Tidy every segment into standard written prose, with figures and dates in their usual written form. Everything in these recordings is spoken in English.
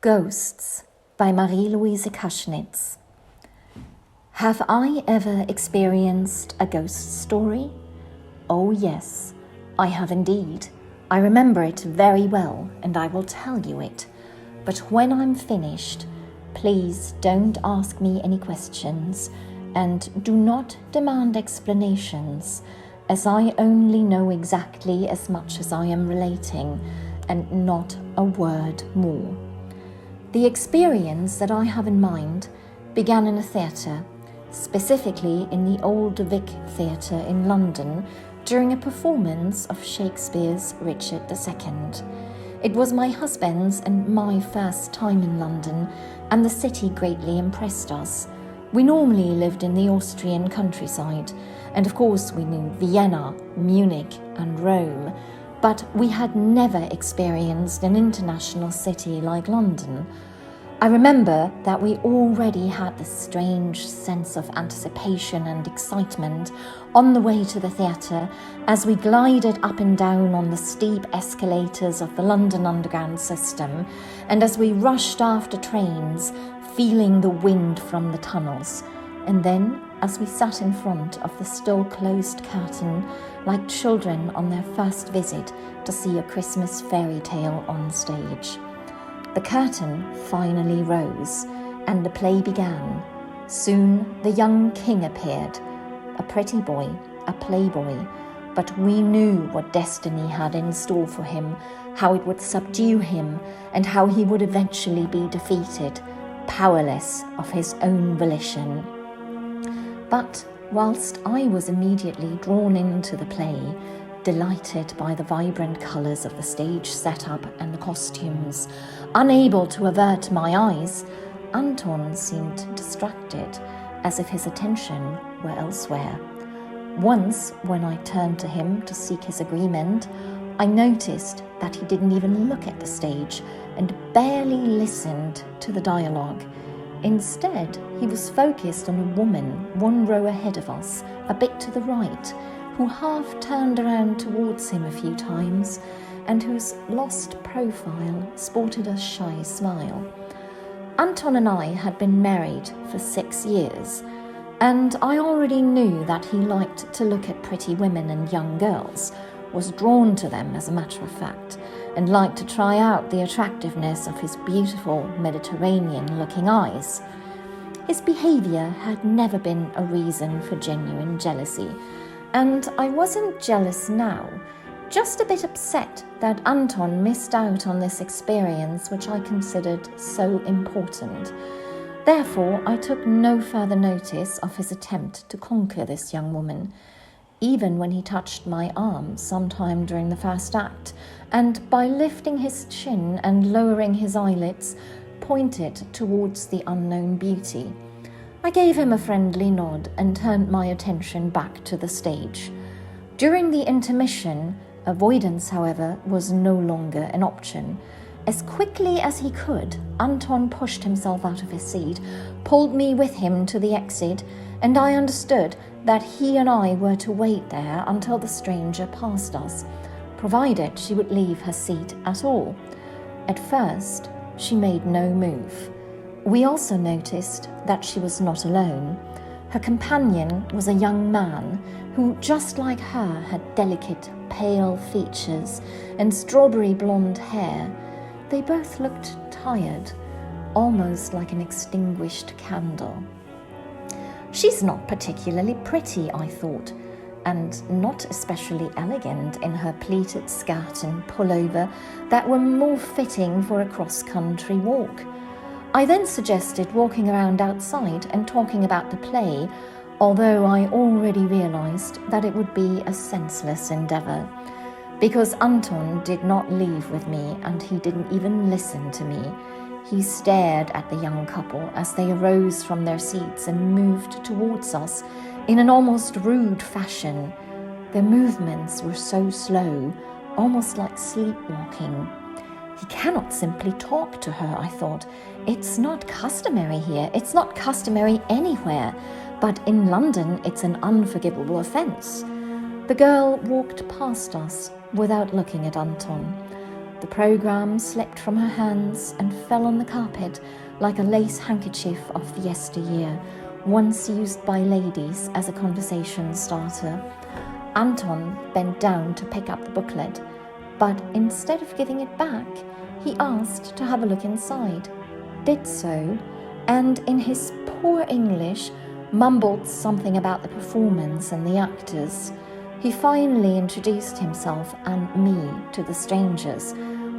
Ghosts by Marie Luise Kaschnitz. Have I ever experienced a ghost story? Oh yes, I have indeed. I remember it very well and I will tell you it. But when I'm finished, please don't ask me any questions and do not demand explanations, as I only know exactly as much as I am relating and not a word more. The experience that I have in mind began in a theatre, specifically in the Old Vic Theatre in London, during a performance of Shakespeare's Richard II. It was my husband's and my first time in London, and the city greatly impressed us. We normally lived in the Austrian countryside, and of course we knew Vienna, Munich and Rome, but we had never experienced an international city like London. I remember that we already had this strange sense of anticipation and excitement on the way to the theatre as we glided up and down on the steep escalators of the London Underground system, and as we rushed after trains, feeling the wind from the tunnels. And then, as we sat in front of the still closed curtain, like children on their first visit to see a Christmas fairy tale on stage. The curtain finally rose, and the play began. Soon the young king appeared, a pretty boy, a playboy, but we knew what destiny had in store for him, how it would subdue him, and how he would eventually be defeated, powerless of his own volition. But whilst I was immediately drawn into the play, delighted by the vibrant colours of the stage setup and the costumes, unable to avert my eyes, Anton seemed distracted, as if his attention were elsewhere. Once, when I turned to him to seek his agreement, I noticed that he didn't even look at the stage and barely listened to the dialogue. Instead, he was focused on a woman one row ahead of us, a bit to the right, who half turned around towards him a few times and whose lost profile sported a shy smile. Anton and I had been married for 6 years, and I already knew that he liked to look at pretty women and young girls, was drawn to them as a matter of fact, and liked to try out the attractiveness of his beautiful Mediterranean-looking eyes. His behaviour had never been a reason for genuine jealousy, and I wasn't jealous now, just a bit upset that Anton missed out on this experience which I considered so important. Therefore, I took no further notice of his attempt to conquer this young woman, even when he touched my arm sometime during the first act, and by lifting his chin and lowering his eyelids, pointed towards the unknown beauty. I gave him a friendly nod and turned my attention back to the stage. During the intermission, avoidance, however, was no longer an option. As quickly as he could, Anton pushed himself out of his seat, pulled me with him to the exit, and I understood that he and I were to wait there until the stranger passed us, provided she would leave her seat at all. At first, she made no move. We also noticed that she was not alone. Her companion was a young man who, just like her, had delicate, pale features and strawberry blonde hair. They both looked tired, almost like an extinguished candle. She's not particularly pretty, I thought, and not especially elegant in her pleated skirt and pullover that were more fitting for a cross-country walk. I then suggested walking around outside and talking about the play, although I already realized that it would be a senseless endeavor, because Anton did not leave with me and he didn't even listen to me. He stared at the young couple as they arose from their seats and moved towards us in an almost rude fashion. Their movements were so slow, almost like sleepwalking. He cannot simply talk to her, I thought. It's not customary here. It's not customary anywhere. But in London, it's an unforgivable offence. The girl walked past us without looking at Anton. The programme slipped from her hands and fell on the carpet like a lace handkerchief of the yesteryear, once used by ladies as a conversation starter. Anton bent down to pick up the booklet, but instead of giving it back, he asked to have a look inside, did so, and in his poor English, mumbled something about the performance and the actors. He finally introduced himself and me to the strangers,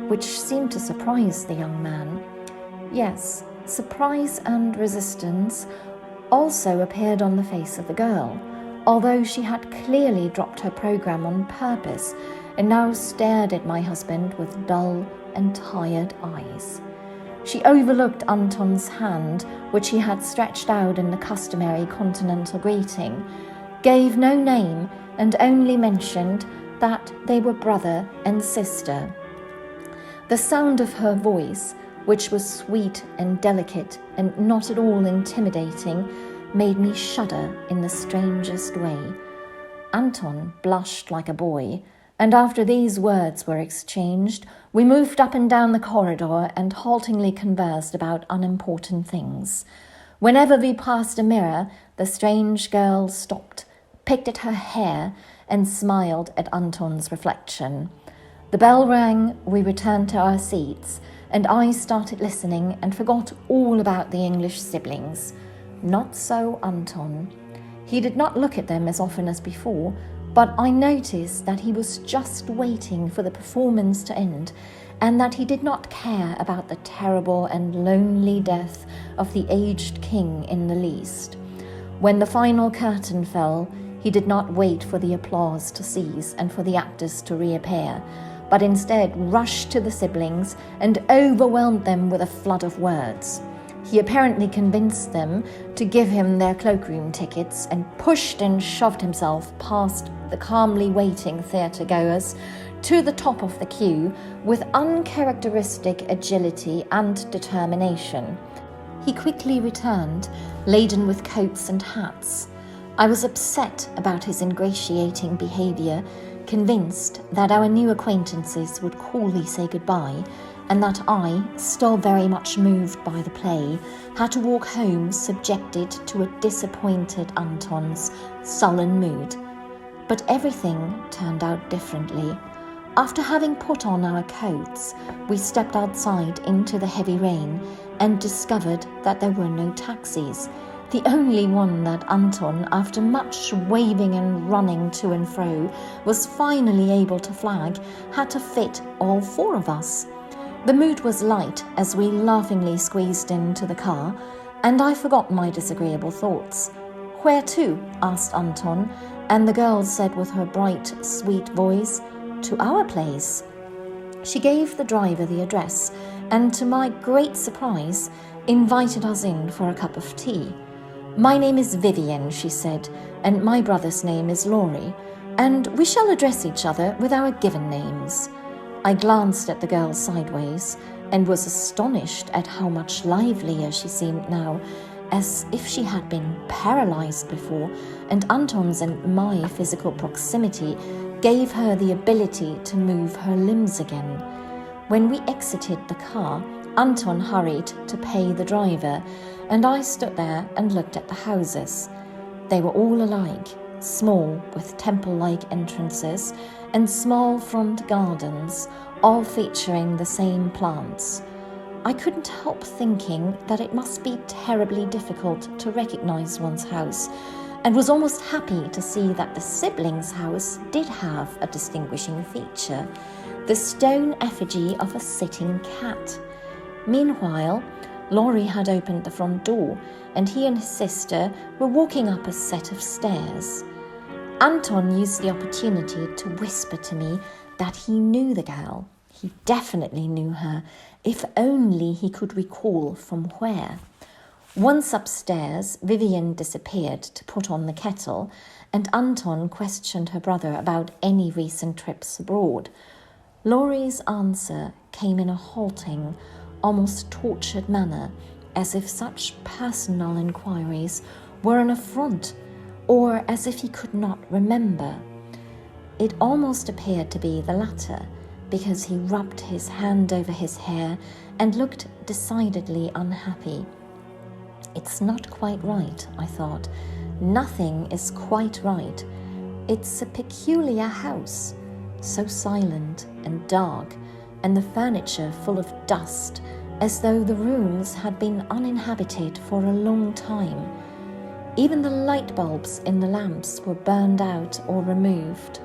which seemed to surprise the young man. Yes, surprise and resistance also appeared on the face of the girl, although she had clearly dropped her program on purpose and now stared at my husband with dull and tired eyes. She overlooked Anton's hand, which he had stretched out in the customary continental greeting, gave no name, and only mentioned that they were brother and sister. The sound of her voice, which was sweet and delicate and not at all intimidating, made me shudder in the strangest way. Anton blushed like a boy, and after these words were exchanged, we moved up and down the corridor and haltingly conversed about unimportant things. Whenever we passed a mirror, the strange girl stopped, picked at her hair, and smiled at Anton's reflection. The bell rang, we returned to our seats, and I started listening and forgot all about the English siblings. Not so Anton. He did not look at them as often as before, but I noticed that he was just waiting for the performance to end, and that he did not care about the terrible and lonely death of the aged king in the least. When the final curtain fell, he did not wait for the applause to cease and for the actors to reappear, but instead rushed to the siblings and overwhelmed them with a flood of words. He apparently convinced them to give him their cloakroom tickets and pushed and shoved himself past the calmly waiting theatre-goers to the top of the queue with uncharacteristic agility and determination. He quickly returned, laden with coats and hats. I was upset about his ingratiating behaviour, convinced that our new acquaintances would coolly say goodbye, and that I, still very much moved by the play, had to walk home subjected to a disappointed Anton's sullen mood. But everything turned out differently. After having put on our coats, we stepped outside into the heavy rain and discovered that there were no taxis. The only one that Anton, after much waving and running to and fro, was finally able to flag, had to fit all four of us. The mood was light as we laughingly squeezed into the car, and I forgot my disagreeable thoughts. "Where to?" asked Anton, and the girl said with her bright, sweet voice, "To our place." She gave the driver the address, and to my great surprise, invited us in for a cup of tea. "My name is Vivian," she said, "and my brother's name is Laurie, and we shall address each other with our given names." I glanced at the girl sideways and was astonished at how much livelier she seemed now, as if she had been paralyzed before, and Anton's and my physical proximity gave her the ability to move her limbs again. When we exited the car, Anton hurried to pay the driver, and I stood there and looked at the houses. They were all alike, small with temple-like entrances and small front gardens, all featuring the same plants. I couldn't help thinking that it must be terribly difficult to recognize one's house, and was almost happy to see that the siblings' house did have a distinguishing feature, the stone effigy of a sitting cat. Meanwhile, Laurie had opened the front door, and he and his sister were walking up a set of stairs. Anton used the opportunity to whisper to me that he knew the girl. He definitely knew her, if only he could recall from where. Once upstairs, Vivian disappeared to put on the kettle, and Anton questioned her brother about any recent trips abroad. Laurie's answer came in a halting, almost tortured manner, as if such personal inquiries were an affront, or as if he could not remember. It almost appeared to be the latter, because he rubbed his hand over his hair and looked decidedly unhappy. It's not quite right, I thought. Nothing is quite right. It's a peculiar house, so silent and dark, and the furniture full of dust, as though the rooms had been uninhabited for a long time. Even the light bulbs in the lamps were burned out or removed.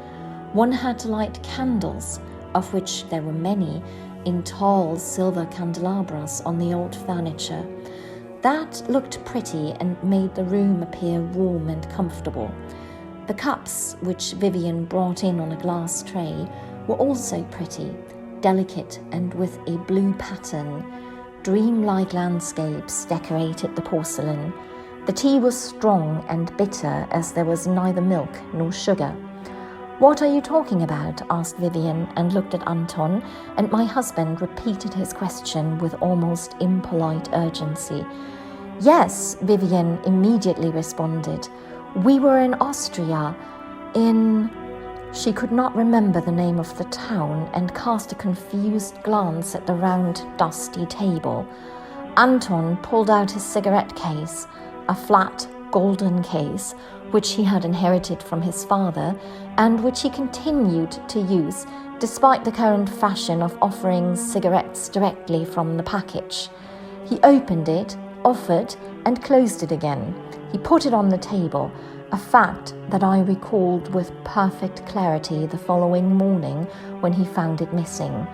One had to light candles, of which there were many, in tall silver candelabras on the old furniture. That looked pretty and made the room appear warm and comfortable. The cups, which Vivian brought in on a glass tray, were also pretty, delicate and with a blue pattern. Dreamlike landscapes decorated the porcelain. The tea was strong and bitter, as there was neither milk nor sugar. "What are you talking about?" asked Vivian, and looked at Anton, and my husband repeated his question with almost impolite urgency. "Yes," Vivian immediately responded. "We were in Austria, in..." She could not remember the name of the town and cast a confused glance at the round, dusty table. Anton pulled out his cigarette case, a flat, golden case, which he had inherited from his father, and which he continued to use despite the current fashion of offering cigarettes directly from the package. He opened it, offered, and closed it again. He put it on the table, a fact that I recalled with perfect clarity the following morning when he found it missing.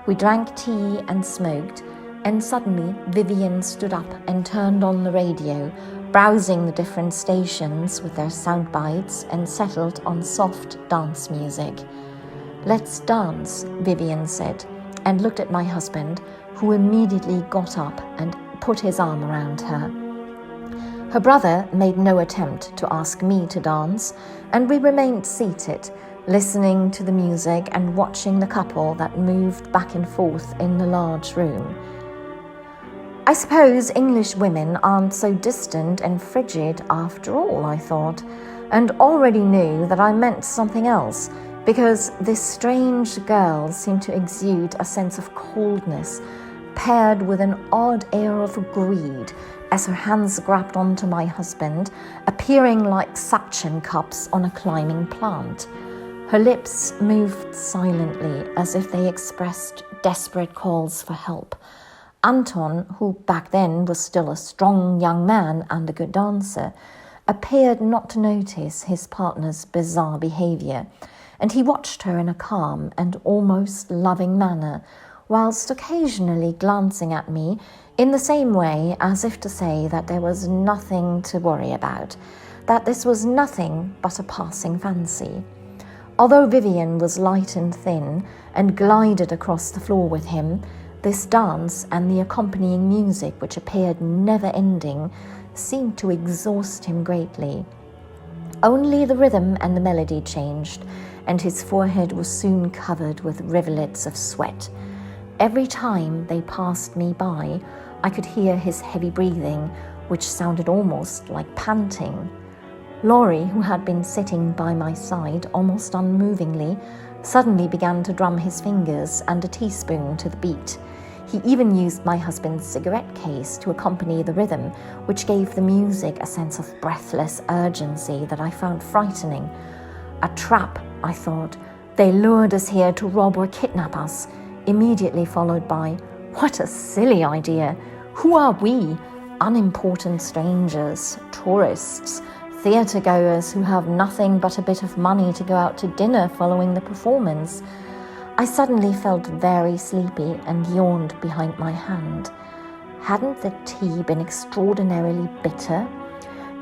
We drank tea and smoked, and suddenly Vivian stood up and turned on the radio, browsing the different stations with their sound bites, and settled on soft dance music. "Let's dance," Vivian said, and looked at my husband, who immediately got up and put his arm around her. Her brother made no attempt to ask me to dance, and we remained seated, listening to the music and watching the couple that moved back and forth in the large room. I suppose English women aren't so distant and frigid after all, I thought, and already knew that I meant something else, because this strange girl seemed to exude a sense of coldness, paired with an odd air of greed, as her hands grabbed onto my husband, appearing like suction cups on a climbing plant. Her lips moved silently, as if they expressed desperate calls for help. Anton, who back then was still a strong young man and a good dancer, appeared not to notice his partner's bizarre behaviour, and he watched her in a calm and almost loving manner, whilst occasionally glancing at me in the same way, as if to say that there was nothing to worry about, that this was nothing but a passing fancy. Although Vivian was light and thin and glided across the floor with him, this dance and the accompanying music, which appeared never-ending, seemed to exhaust him greatly. Only the rhythm and the melody changed, and his forehead was soon covered with rivulets of sweat. Every time they passed me by, I could hear his heavy breathing, which sounded almost like panting. Laurie, who had been sitting by my side almost unmovingly, suddenly began to drum his fingers and a teaspoon to the beat. He even used my husband's cigarette case to accompany the rhythm, which gave the music a sense of breathless urgency that I found frightening. A trap, I thought. They lured us here to rob or kidnap us, immediately followed by, "What a silly idea! Who are we? Unimportant strangers, tourists, theatre-goers who have nothing but a bit of money to go out to dinner following the performance." I suddenly felt very sleepy and yawned behind my hand. Hadn't the tea been extraordinarily bitter?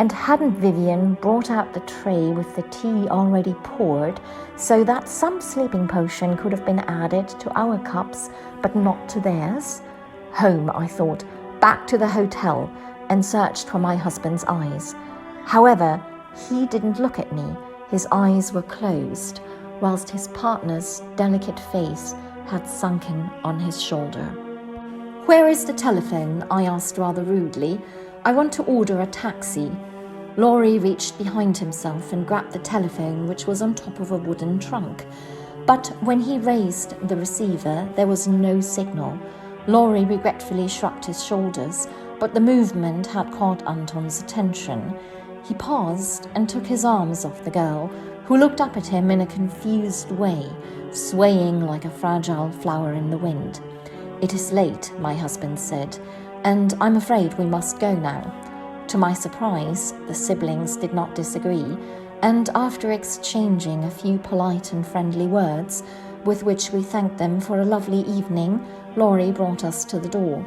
And hadn't Vivian brought out the tray with the tea already poured, so that some sleeping potion could have been added to our cups, but not to theirs? Home, I thought, back to the hotel, and searched for my husband's eyes. However, he didn't look at me. His eyes were closed, whilst his partner's delicate face had sunken on his shoulder. "Where is the telephone?" I asked rather rudely. "I want to order a taxi." Laurie reached behind himself and grabbed the telephone, which was on top of a wooden trunk. But when he raised the receiver, there was no signal. Laurie regretfully shrugged his shoulders, but the movement had caught Anton's attention. He paused and took his arms off the girl, who looked up at him in a confused way, swaying like a fragile flower in the wind. "It is late," my husband said, "and I'm afraid we must go now." To my surprise, the siblings did not disagree, and after exchanging a few polite and friendly words, with which we thanked them for a lovely evening, Laurie brought us to the door.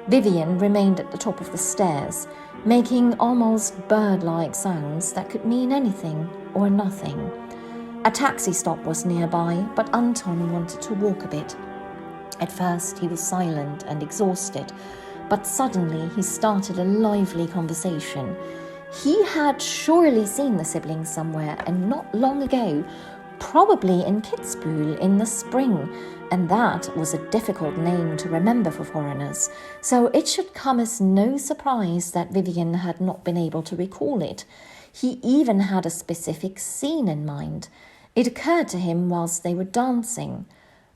Vivian remained at the top of the stairs, making almost bird-like sounds that could mean anything or nothing. A taxi stop was nearby, but Anton wanted to walk a bit. At first he was silent and exhausted, but suddenly he started a lively conversation. He had surely seen the siblings somewhere, and not long ago, probably in Kitzbühel in the spring, and that was a difficult name to remember for foreigners, so it should come as no surprise that Vivian had not been able to recall it. He even had a specific scene in mind. It occurred to him whilst they were dancing.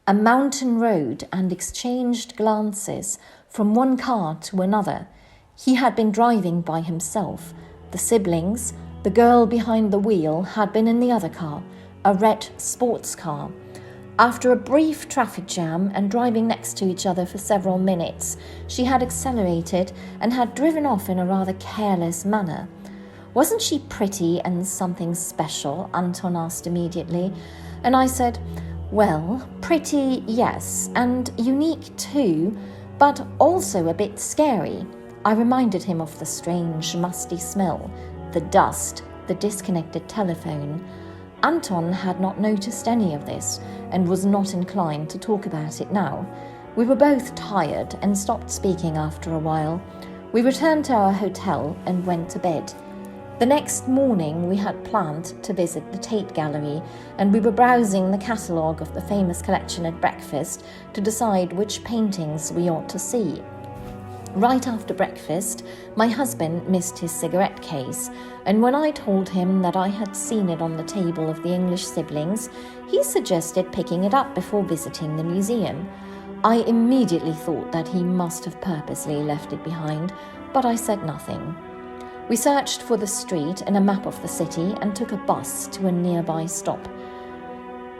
A mountain road, and exchanged glances from one car to another. He had been driving by himself. The siblings, the girl behind the wheel, had been in the other car, a red sports car. After a brief traffic jam and driving next to each other for several minutes, she had accelerated and had driven off in a rather careless manner. "Wasn't she pretty and something special?" Anton asked immediately, and I said, "Well, pretty, yes, and unique too, but also a bit scary." I reminded him of the strange, musty smell, the dust, the disconnected telephone. Anton had not noticed any of this and was not inclined to talk about it now. We were both tired and stopped speaking after a while. We returned to our hotel and went to bed. The next morning we had planned to visit the Tate Gallery, and we were browsing the catalogue of the famous collection at breakfast to decide which paintings we ought to see. Right after breakfast, my husband missed his cigarette case, and when I told him that I had seen it on the table of the English siblings, he suggested picking it up before visiting the museum. I immediately thought that he must have purposely left it behind, but I said nothing. We searched for the street in a map of the city and took a bus to a nearby stop.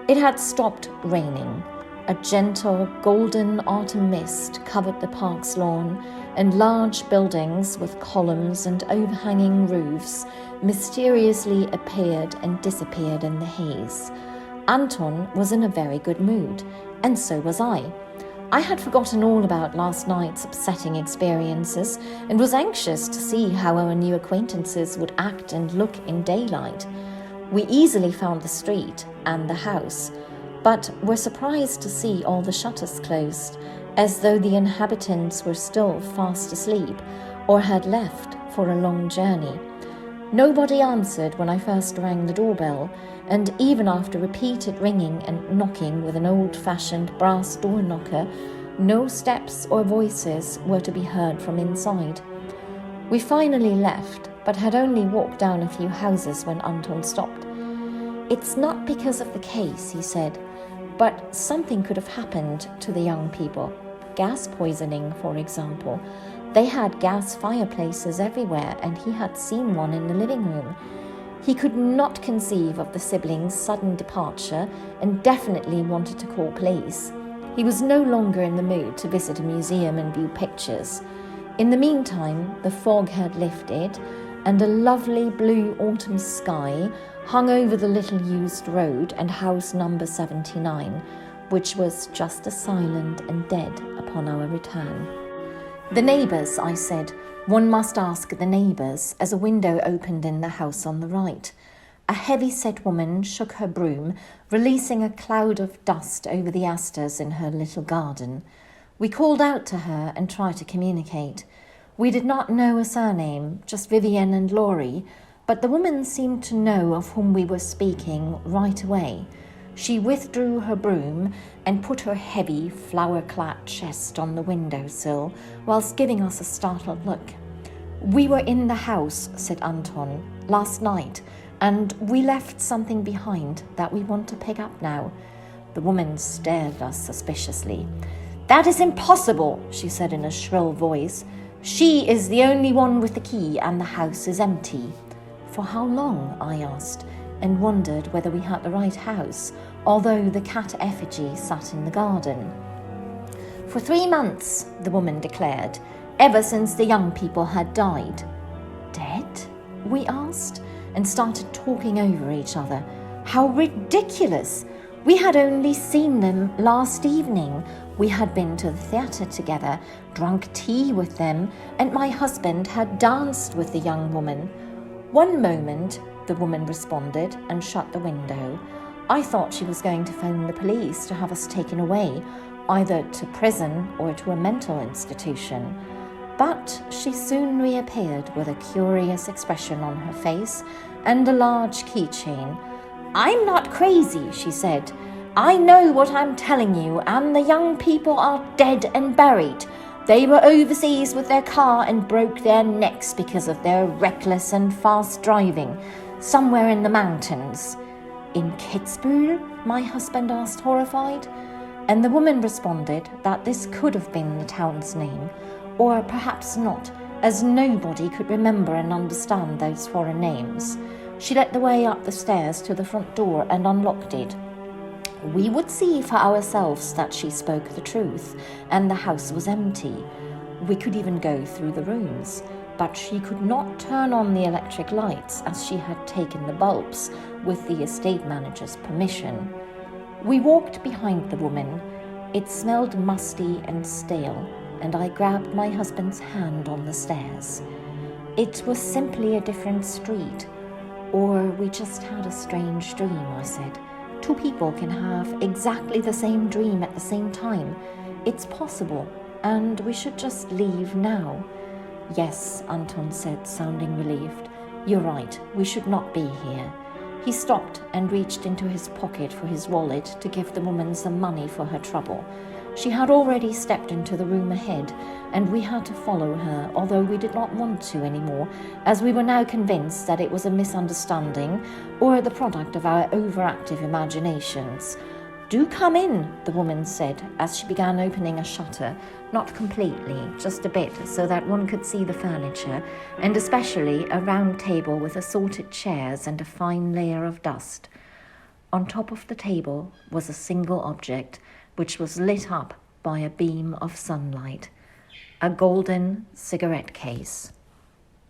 It had stopped raining. A gentle, golden autumn mist covered the park's lawn, and large buildings with columns and overhanging roofs mysteriously appeared and disappeared in the haze. Anton was in a very good mood, and so was I. I had forgotten all about last night's upsetting experiences and was anxious to see how our new acquaintances would act and look in daylight. We easily found the street and the house, but were surprised to see all the shutters closed, as though the inhabitants were still fast asleep or had left for a long journey. Nobody answered when I first rang the doorbell, and even after repeated ringing and knocking with an old-fashioned brass door knocker, no steps or voices were to be heard from inside. We finally left, but had only walked down a few houses when Anton stopped. "It's not because of the case," he said, "but something could have happened to the young people. Gas poisoning, for example. They had gas fireplaces everywhere, and he had seen one in the living room." He could not conceive of the siblings' sudden departure and definitely wanted to call police. He was no longer in the mood to visit a museum and view pictures. In the meantime, the fog had lifted, and a lovely blue autumn sky hung over the little-used road and house number 79, which was just as silent and dead upon our return. "The neighbours," I said. "One must ask the neighbours," as a window opened in the house on the right. A heavy-set woman shook her broom, releasing a cloud of dust over the asters in her little garden. We called out to her and tried to communicate. We did not know a surname, just Vivian and Laurie, but the woman seemed to know of whom we were speaking right away. She withdrew her broom and put her heavy, flower-clad chest on the windowsill, whilst giving us a startled look. "We were in the house," said Anton, "last night, and we left something behind that we want to pick up now. The woman stared at us suspiciously. "That is impossible," she said in a shrill voice. "She is the only one with the key and the house is empty." "For how long?" I asked, and wondered whether we had the right house, although the cat effigy sat in the garden. "For 3 months," the woman declared, "ever since the young people had died." "Dead?" we asked, and started talking over each other. How ridiculous! We had only seen them last evening. We had been to the theatre together, drunk tea with them, and my husband had danced with the young woman. "One moment," the woman responded and shut the window. I thought she was going to phone the police to have us taken away, either to prison or to a mental institution. But she soon reappeared with a curious expression on her face and a large keychain. "I'm not crazy," she said. "I know what I'm telling you, and the young people are dead and buried. They were overseas with their car and broke their necks because of their reckless and fast driving, somewhere in the mountains." "In Kitzbühel?" my husband asked, horrified. And the woman responded that this could have been the town's name, or perhaps not, as nobody could remember and understand those foreign names. She led the way up the stairs to the front door and unlocked it. We would see for ourselves that she spoke the truth, and the house was empty. We could even go through the rooms, but she could not turn on the electric lights as she had taken the bulbs with the estate manager's permission. We walked behind the woman. It smelled musty and stale, and I grabbed my husband's hand on the stairs. It was simply a different street. "Or we just had a strange dream," I said. "Two people can have exactly the same dream at the same time. It's possible, and we should just leave now." "Yes," Anton said, sounding relieved. "You're right, we should not be here." He stopped and reached into his pocket for his wallet to give the woman some money for her trouble. She had already stepped into the room ahead, and we had to follow her, although we did not want to anymore, as we were now convinced that it was a misunderstanding or the product of our overactive imaginations. "Do come in," the woman said as she began opening a shutter, not completely, just a bit, so that one could see the furniture, and especially a round table with assorted chairs and a fine layer of dust. On top of the table was a single object, which was lit up by a beam of sunlight, a golden cigarette case.